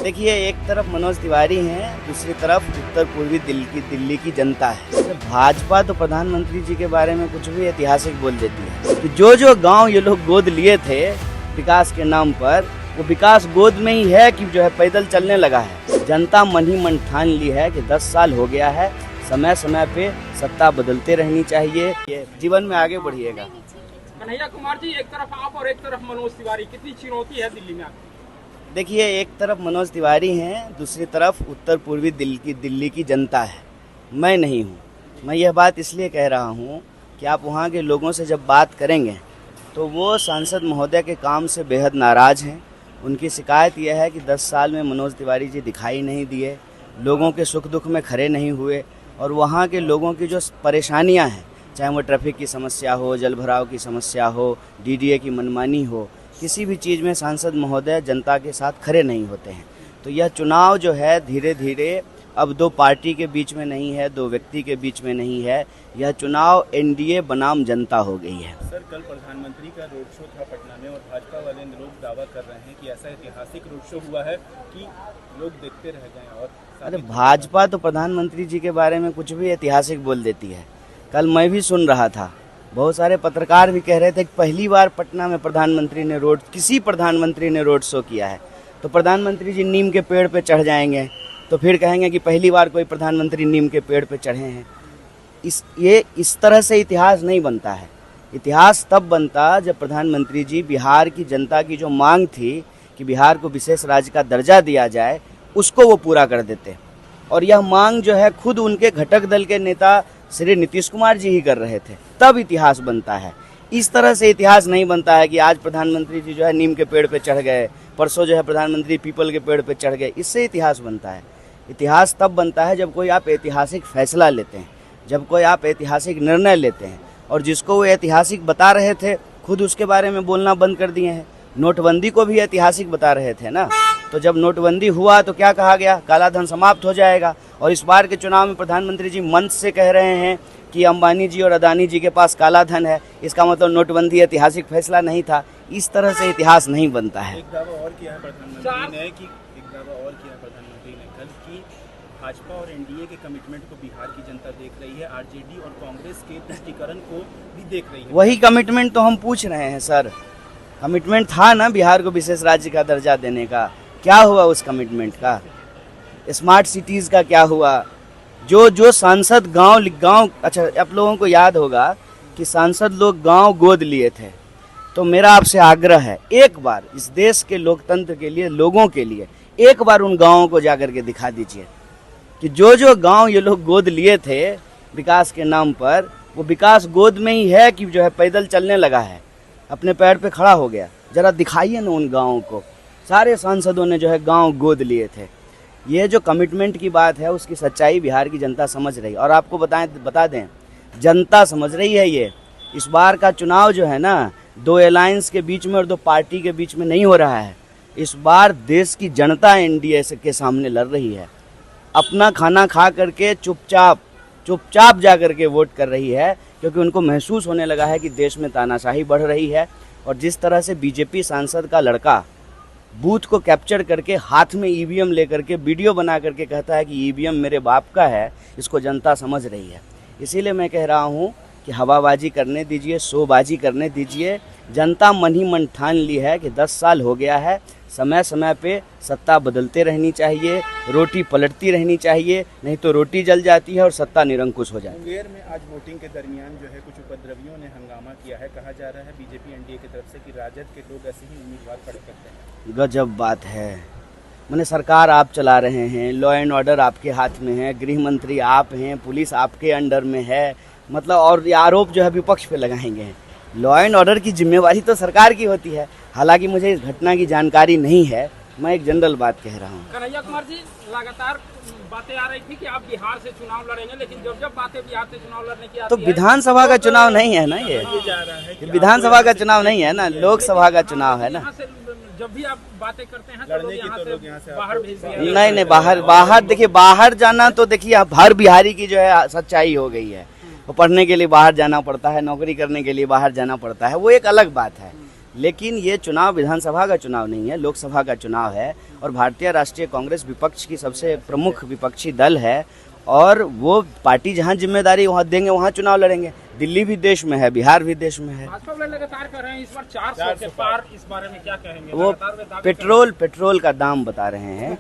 देखिए, एक तरफ मनोज तिवारी हैं, दूसरी तरफ उत्तर पूर्वी दिल्ली की जनता है। तो भाजपा तो प्रधानमंत्री जी के बारे में कुछ भी ऐतिहासिक बोल देती है। तो जो गांव ये लोग गोद लिए थे विकास के नाम पर, वो विकास गोद में ही है कि जो है पैदल चलने लगा है। जनता मन ही मन ठान ली है कि 10 साल हो गया है, समय समय पे सत्ता बदलते रहनी चाहिए। ये जीवन में आगे बढ़िएगा। कन्हैया कुमार जी, एक तरफ आप और एक तरफ मनोज तिवारी, कितनी चुनौती है दिल्ली में आपकी? देखिए, एक तरफ मनोज तिवारी हैं, दूसरी तरफ उत्तर पूर्वी दिल्ली की जनता है। मैं नहीं हूँ। मैं यह बात इसलिए कह रहा हूँ कि आप वहाँ के लोगों से जब बात करेंगे तो वो सांसद महोदय के काम से बेहद नाराज़ हैं। उनकी शिकायत यह है कि 10 साल में मनोज तिवारी जी दिखाई नहीं दिए, लोगों के सुख दुख में खड़े नहीं हुए, और वहाँ के लोगों की जो परेशानियाँ हैं, चाहे वो ट्रैफिक की समस्या हो, जल भराव की समस्या हो, डीडीए की मनमानी हो, किसी भी चीज़ में सांसद महोदय जनता के साथ खड़े नहीं होते हैं। तो यह चुनाव जो है धीरे धीरे अब 2 पार्टी के बीच में नहीं है, 2 व्यक्ति के बीच में नहीं है, यह चुनाव एनडीए बनाम जनता हो गई है। सर, कल प्रधानमंत्री का रोड शो था पटना में और भाजपा वाले लोग दावा कर रहे हैं कि ऐसा ऐतिहासिक रोड शो हुआ है कि लोग देखते रह गए। और अरे, भाजपा तो प्रधानमंत्री जी के बारे में कुछ भी ऐतिहासिक बोल देती है। कल मैं भी सुन रहा था, बहुत सारे पत्रकार भी कह रहे थे कि पहली बार पटना में किसी प्रधानमंत्री ने रोड शो किया है। तो प्रधानमंत्री जी नीम के पेड़ पे चढ़ जाएंगे तो फिर कहेंगे कि पहली बार कोई प्रधानमंत्री नीम के पेड़ पे चढ़े हैं। इस तरह से इतिहास नहीं बनता है। इतिहास तब बनता जब प्रधानमंत्री जी बिहार की जनता की जो मांग थी कि बिहार को विशेष राज्य का दर्जा दिया जाए, उसको वो पूरा कर देते। और यह मांग जो है खुद उनके घटक दल के नेता श्री नीतीश कुमार जी ही कर रहे थे, तब इतिहास बनता है। इस तरह से इतिहास नहीं बनता है कि आज प्रधानमंत्री जी जो है नीम के पेड़ पे चढ़ गए, परसों जो है प्रधानमंत्री पीपल के पेड़ पे चढ़ गए। इससे इतिहास बनता है। इतिहास तब बनता है जब कोई आप ऐतिहासिक फैसला लेते हैं, जब कोई आप ऐतिहासिक निर्णय लेते हैं। और जिसको वो ऐतिहासिक बता रहे थे, खुद उसके बारे में बोलना बंद कर दिए हैं। नोटबंदी को भी ऐतिहासिक बता रहे थे ना, तो जब नोटबंदी हुआ तो क्या कहा गया, काला धन समाप्त हो जाएगा। और इस बार के चुनाव में प्रधानमंत्री जी मंच से कह रहे हैं कि अंबानी जी और अदानी जी के पास काला धन है। इसका मतलब नोटबंदी ऐतिहासिक फैसला नहीं था। इस तरह से इतिहास नहीं बनता है। एक दावा और किया है प्रधानमंत्री ने कल कि भाजपा और एनडीए के कमिटमेंट को बिहार की जनता देख रही है, आरजेडी और कांग्रेस के तुष्टीकरण को भी देख रही है। वही कमिटमेंट तो हम पूछ रहे हैं सर। कमिटमेंट था ना बिहार को विशेष राज्य का दर्जा देने का, क्या हुआ उस कमिटमेंट का? स्मार्ट सिटीज का क्या हुआ? जो सांसद गांव अच्छा, आप लोगों को याद होगा कि सांसद लोग गांव गोद लिए थे। तो मेरा आपसे आग्रह है, एक बार इस देश के लोकतंत्र के लिए, लोगों के लिए एक बार उन गांवों को जाकर के दिखा दीजिए कि जो गांव ये लोग गोद लिए थे विकास के नाम पर, वो विकास गोद में ही है कि जो है पैदल चलने लगा है, अपने पैर पे खड़ा हो गया। जरा दिखाइए ना उन गाँवों को। सारे सांसदों ने जो है गांव गोद लिए थे। ये जो कमिटमेंट की बात है, उसकी सच्चाई बिहार की जनता समझ रही है। और आपको बता दें, जनता समझ रही है। ये इस बार का चुनाव जो है ना, 2 अलायंस के बीच में और 2 पार्टी के बीच में नहीं हो रहा है। इस बार देश की जनता एनडीए के सामने लड़ रही है। अपना खाना खा करके चुपचाप जा करके वोट कर रही है, क्योंकि उनको महसूस होने लगा है कि देश में तानाशाही बढ़ रही है। और जिस तरह से बीजेपी सांसद का लड़का बूथ को कैप्चर करके हाथ में ईवीएम लेकर के वीडियो बना करके कहता है कि ईवीएम मेरे बाप का है, इसको जनता समझ रही है। इसीलिए मैं कह रहा हूँ कि हवाबाजी करने दीजिए, शोबाजी करने दीजिए। जनता मन ही मन ठान ली है कि 10 साल हो गया है, समय समय पे सत्ता बदलते रहनी चाहिए, रोटी पलटती रहनी चाहिए, नहीं तो रोटी जल जाती है और सत्ता निरंकुश हो जाती है। मुंगेर में आज वोटिंग के दरमियान जो है कुछ उपद्रवियों ने हंगामा किया है। कहा जा रहा है बीजेपी एनडीए की तरफ से कि राजद के लोग ऐसे ही उम्मीदवार खड़े करते हैं। गजब बात है। मैंने सरकार आप चला रहे हैं, लॉ एंड ऑर्डर आपके हाथ में है, गृह मंत्री आप हैं, पुलिस आपके अंडर में है, मतलब और ये आरोप जो है विपक्ष पे लगाएंगे हैं। लॉ एंड ऑर्डर की जिम्मेवारी तो सरकार की होती है। हालांकि मुझे इस घटना की जानकारी नहीं है, मैं एक जनरल बात कह रहा हूँ। कन्हैया कुमार जी, लगातार बातें आ रही थी कि आप बिहार से चुनाव लड़ेंगे, लेकिन जब बातें बिहार से चुनाव लड़ने की आती तो विधानसभा का चुनाव नहीं है ना, ये विधानसभा का चुनाव नहीं है ना, लोकसभा का चुनाव है ना। जब भी आप बातें करते हैं तो लोग यहाँ से बाहर भेज दिया। नहीं, बाहर देखिए, बाहर जाना तो देखिए अब हर बिहारी की जो है सच्चाई हो गई है। वो पढ़ने के लिए बाहर जाना पड़ता है, नौकरी करने के लिए बाहर जाना पड़ता है, वो एक अलग बात है। लेकिन ये चुनाव विधानसभा का चुनाव नहीं है, लोकसभा का चुनाव है और भारतीय राष्ट्रीय कांग्रेस विपक्ष की सबसे प्रमुख विपक्षी दल है और वो पार्टी जहां जिम्मेदारी वहां देंगे वहां चुनाव लड़ेंगे। दिल्ली भी देश में है, बिहार भी देश में है। भाजपा वाले लगातार कर रहे हैं इस बार 400 के पार, इस बारे में क्या कहेंगे? वो लगातार वे दावे कर रहे हैं। पेट्रोल का दाम बता रहे हैं